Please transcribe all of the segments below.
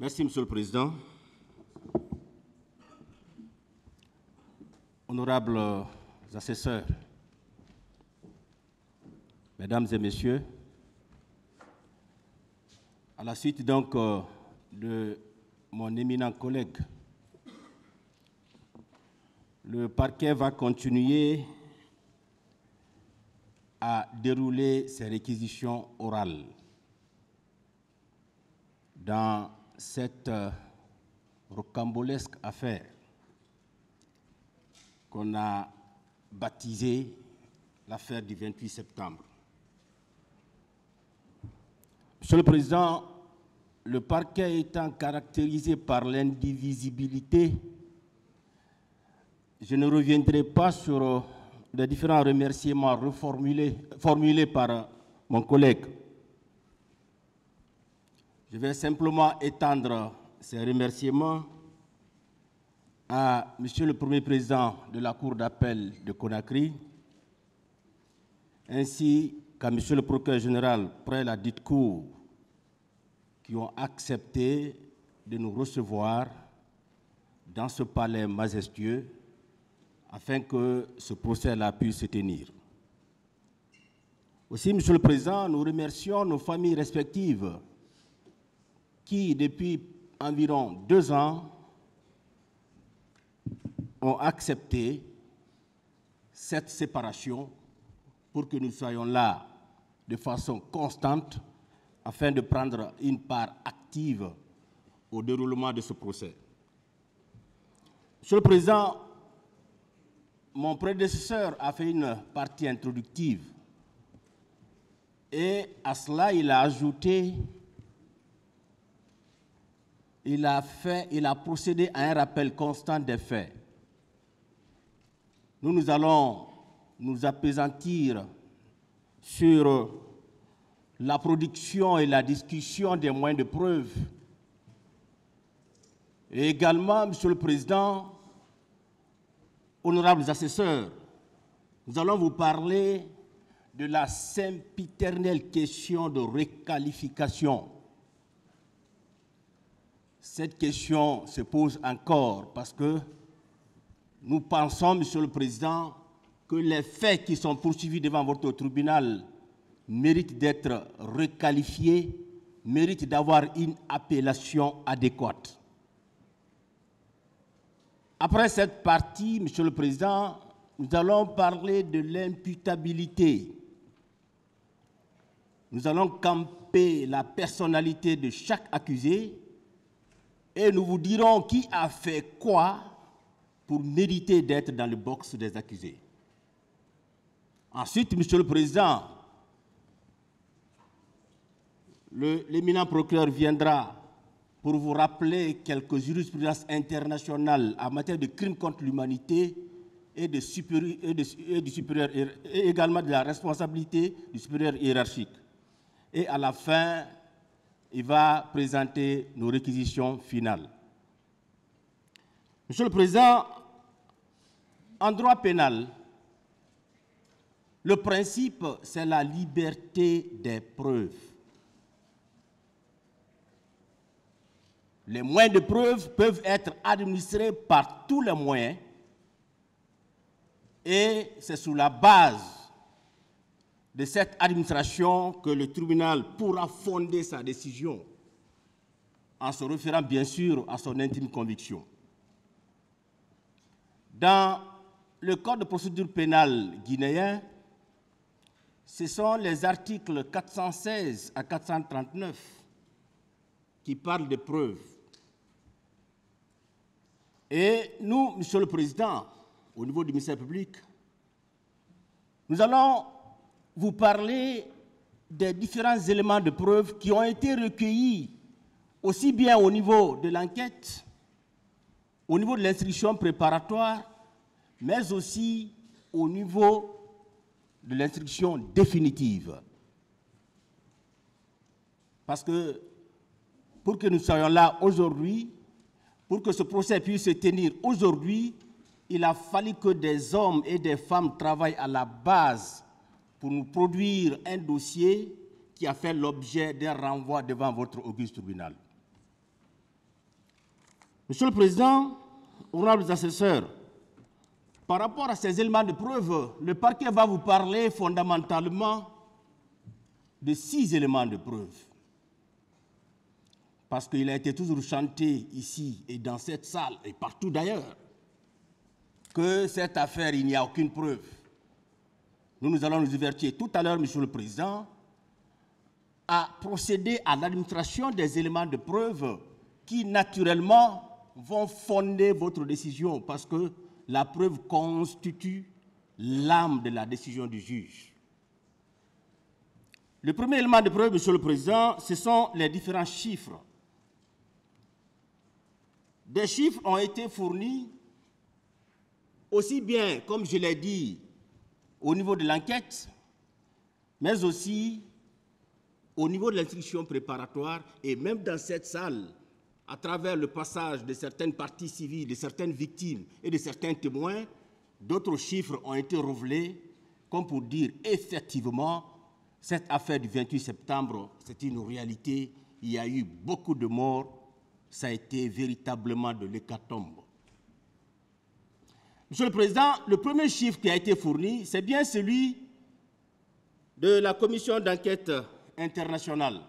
Merci, Monsieur le Président. Honorables assesseurs, Mesdames et Messieurs, à la suite donc de mon éminent collègue, le parquet va continuer à dérouler ses réquisitions orales dans cette rocambolesque affaire qu'on a baptisée l'affaire du 28 septembre. Monsieur le Président, le parquet étant caractérisé par l'indivisibilité, je ne reviendrai pas sur les différents remerciements formulés par mon collègue. Je vais simplement étendre ces remerciements à Monsieur le Premier Président de la Cour d'appel de Conakry, ainsi qu'à Monsieur le Procureur général près la dite Cour, qui ont accepté de nous recevoir dans ce palais majestueux afin que ce procès-là puisse se tenir. Aussi, Monsieur le Président, nous remercions nos familles respectives qui, depuis environ 2 ans, ont accepté cette séparation pour que nous soyons là de façon constante afin de prendre une part active au déroulement de ce procès. Monsieur le Président, mon prédécesseur a fait une partie introductive et à cela il a ajouté, il a procédé à un rappel constant des faits. Nous allons nous appesantir sur la production et la discussion des moyens de preuve. Et également, Monsieur le Président, honorables assesseurs, nous allons vous parler de la sempiternelle question de requalification. Cette question se pose encore parce que nous pensons, Monsieur le Président, que les faits qui sont poursuivis devant votre tribunal méritent d'être requalifiés, méritent d'avoir une appellation adéquate. Après cette partie, Monsieur le Président, nous allons parler de l'imputabilité. Nous allons camper la personnalité de chaque accusé et nous vous dirons qui a fait quoi pour mériter d'être dans le box des accusés. Ensuite, Monsieur le Président, l'éminent procureur viendra pour vous rappeler quelques jurisprudences internationales en matière de crimes contre l'humanité et également de la responsabilité du supérieur hiérarchique. Et à la fin, il va présenter nos réquisitions finales. Monsieur le Président, en droit pénal, le principe, c'est la liberté des preuves. Les moyens de preuve peuvent être administrés par tous les moyens et c'est sous la base de cette administration que le tribunal pourra fonder sa décision en se référant bien sûr à son intime conviction. Dans le Code de procédure pénale guinéen, ce sont les articles 416 à 439 qui parlent de preuves. Et nous, Monsieur le Président, au niveau du ministère public, nous allons vous parler des différents éléments de preuve qui ont été recueillis aussi bien au niveau de l'enquête, au niveau de l'instruction préparatoire, mais aussi au niveau de l'instruction définitive. Parce que pour que nous soyons là aujourd'hui, pour que ce procès puisse se tenir aujourd'hui, il a fallu que des hommes et des femmes travaillent à la base pour nous produire un dossier qui a fait l'objet d'un renvoi devant votre auguste tribunal. Monsieur le Président, honorables assesseurs, par rapport à ces éléments de preuve, le parquet va vous parler fondamentalement de 6 éléments de preuve. Parce qu'il a été toujours chanté ici et dans cette salle et partout d'ailleurs que cette affaire, il n'y a aucune preuve. Nous allons nous divertir tout à l'heure, Monsieur le Président, à procéder à l'administration des éléments de preuve qui, naturellement, vont fonder votre décision parce que la preuve constitue l'âme de la décision du juge. Le premier élément de preuve, Monsieur le Président, ce sont les différents chiffres. Des chiffres ont été fournis aussi bien, comme je l'ai dit, au niveau de l'enquête, mais aussi au niveau de l'instruction préparatoire et même dans cette salle, à travers le passage de certaines parties civiles, de certaines victimes et de certains témoins, d'autres chiffres ont été révélés, comme pour dire effectivement, cette affaire du 28 septembre, c'est une réalité, il y a eu beaucoup de morts, ça a été véritablement de l'hécatombe. Monsieur le Président, le premier chiffre qui a été fourni, c'est bien celui de la commission d'enquête internationale.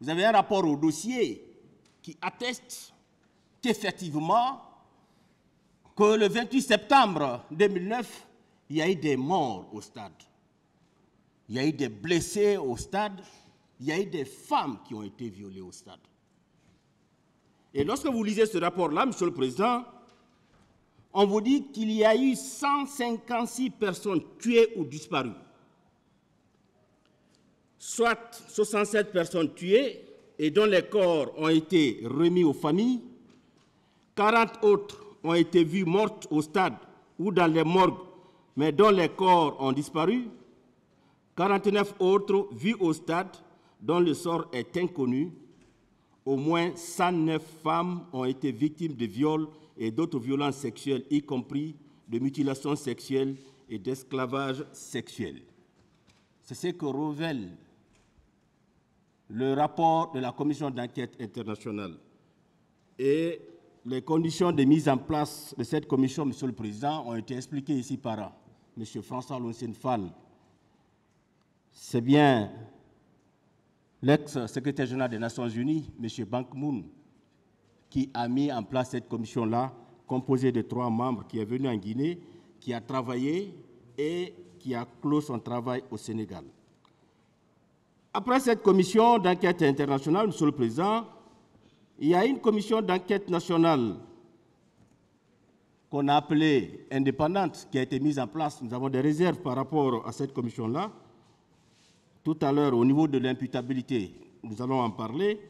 Vous avez un rapport au dossier qui atteste qu'effectivement, que le 28 septembre 2009, il y a eu des morts au stade. Il y a eu des blessés au stade. Il y a eu des femmes qui ont été violées au stade. Et lorsque vous lisez ce rapport-là, Monsieur le Président, on vous dit qu'il y a eu 156 personnes tuées ou disparues, soit 67 personnes tuées et dont les corps ont été remis aux familles, 40 autres ont été vues mortes au stade ou dans les morgues, mais dont les corps ont disparu, 49 autres vues au stade dont le sort est inconnu, au moins 109 femmes ont été victimes de viols et d'autres violences sexuelles, y compris de mutilations sexuelles et d'esclavage sexuel. C'est ce que révèle le rapport de la commission d'enquête internationale. Et les conditions de mise en place de cette commission, Monsieur le Président, ont été expliquées ici par M. François Lonsen Fall. C'est bien l'ex-secrétaire général des Nations Unies, M. Ban Ki-moon, qui a mis en place cette commission-là, composée de 3 membres, qui est venu en Guinée, qui a travaillé et qui a clos son travail au Sénégal. Après cette commission d'enquête internationale, Monsieur le Président, il y a une commission d'enquête nationale qu'on a appelée indépendante, qui a été mise en place. Nous avons des réserves par rapport à cette commission-là. Tout à l'heure, au niveau de l'imputabilité, nous allons en parler.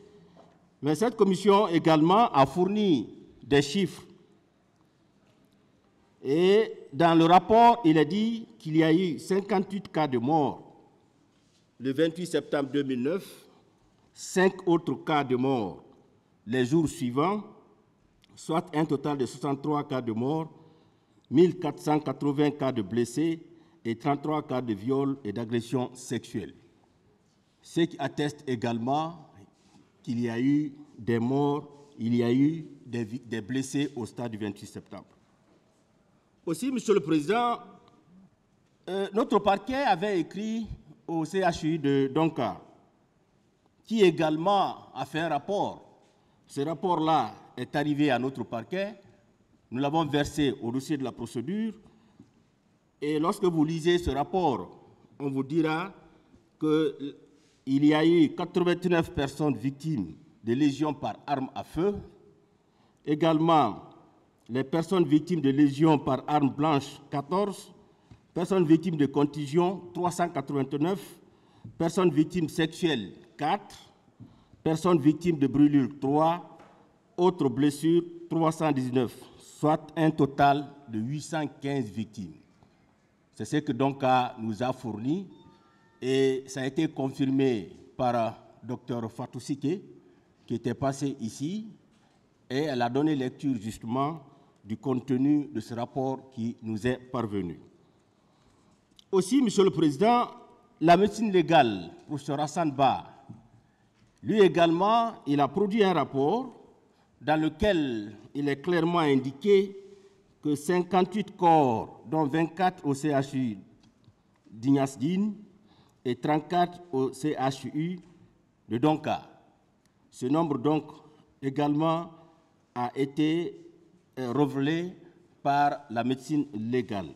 Mais cette commission également a fourni des chiffres. Et dans le rapport, il est dit qu'il y a eu 58 cas de mort le 28 septembre 2009, 5 autres cas de mort les jours suivants, soit un total de 63 cas de mort, 1480 cas de blessés et 33 cas de viol et d'agression sexuelle. Ce qui atteste également qu'il y a eu des morts, il y a eu des blessés au stade du 28 septembre. Aussi, Monsieur le Président, notre parquet avait écrit au CHU de Donka, qui également a fait un rapport. Ce rapport-là est arrivé à notre parquet. Nous l'avons versé au dossier de la procédure. Et lorsque vous lisez ce rapport, on vous dira qu'il y a eu 89 personnes victimes de lésions par arme à feu. Également, les personnes victimes de lésions par arme blanche, 14. Personnes victimes de contusion, 389. Personnes victimes sexuelles, 4. Personnes victimes de brûlures, 3. Autres blessures, 319. Soit un total de 815 victimes. C'est ce que Donka nous a fourni et ça a été confirmé par Dr Fatou Sike, qui était passé ici, et elle a donné lecture justement du contenu de ce rapport qui nous est parvenu. Aussi, Monsieur le Président, la médecine légale, professeur Hassan Ba, lui également, il a produit un rapport dans lequel il est clairement indiqué que 58 corps, dont 24 au CHU d'Ignasdine et 34 au CHU de Donka. Ce nombre donc également a été révélé par la médecine légale.